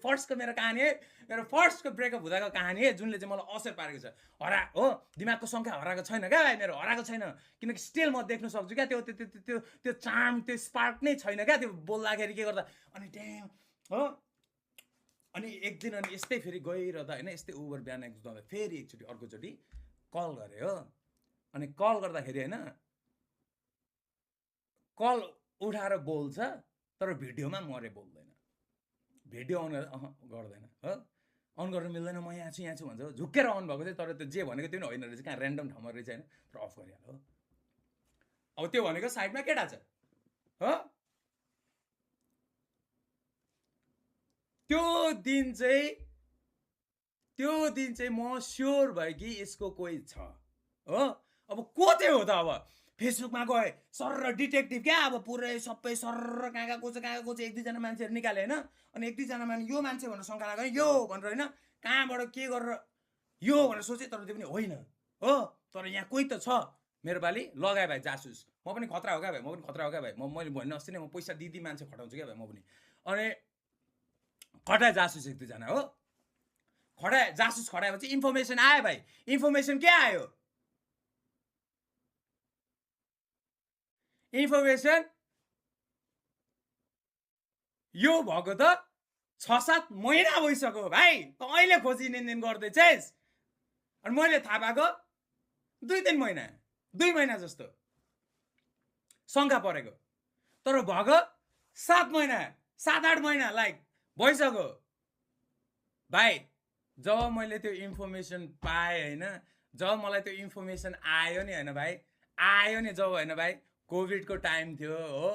फर्स्टको मेरो कहानी है, मेरो फर्स्टको ब्रेकअप हुँदाको कहानी है, जुनले चाहिँ मलाई असर पारेको छ। हो दिमागको सङ्ख्या हराएको छैन क्या भाइ, मेरो हराएको छैन, किनकि स्टिल म देख्न सक्छु क्या त्यो त्यो त्यो त्यो चार्म, त्यो स्पार्क नै छैन क्या त्यो बोल्दाखेरि के गर्दा। अनि ड्याम हो, अनि एक दिन अनि यस्तै फेरि गइरहँदा होइन, यस्तै उबर बिहान जाँदा फेरि एकचोटि अर्कोचोटि कल गरे हो। अनि कल गर्दाखेरि होइन, कल उठाएर बोल्छ तर भिडियोमा मरे बोल्दैन, भिडियो अन गर्दैन हो, अन गर्न मिल्दैन, म यहाँ छु भन्छ, झुक्केर अन भएको चाहिँ, तर त्यो जे भनेको त्यो पनि होइन रहेछ, कहाँ ऱ्यान्डम ठाउँमा रहेछ होइन, तर अफ गरिहाल्यो। अब त्यो भनेको साइडमा केटा छ हो। त्यो दिन चाहिँ म स्योर भयो कि यसको कोही छ हो। अब को चाहिँ हो त, अब फेसबुकमा गए सर डिटेक्टिभ क्या, अब पुरै सबै सर कहाँ को छ एक दुईजना मान्छेहरू निकाले होइन, अनि एक दुईजना मान्छे यो मान्छे भनेर शङ्का लाग्यो यो भनेर होइन, कहाँबाट के गरेर यो भनेर सोचेँ, तर त्यो पनि होइन हो। तर यहाँ कोही त छ मेरो बाली, लगाए भाइ जासुस, म पनि खतरा हो क्या भाइ, मैले भन्ने अस्ति नै म पैसा दिदी मान्छे खटाउँछु क्या भाइ म पनि। अनि खटाए जासुस एक दुईजना हो, खटाए जासुस खटाएपछि इन्फर्मेसन आयो भाइ। इन्फर्मेसन के आयो, इन्फर्मेसन यो भएको त 6-7 महिना भइसक्यो भाइ, त अहिले खोजी लेनदेन गर्दैछस्। अनि मैले थाहा पाएको 2-3 महिना 2 महिना जस्तो शङ्का परेको, तर भएको 7 महिना 7-8 महिना लाइक भइसक्यो भाइ। जब मैले त्यो इन्फर्मेसन पाएँ होइन, जब मलाई त्यो इन्फर्मेसन आयो नि होइन भाइ, आयो नि जब होइन भाइ, कोभिडको टाइम थियो हो,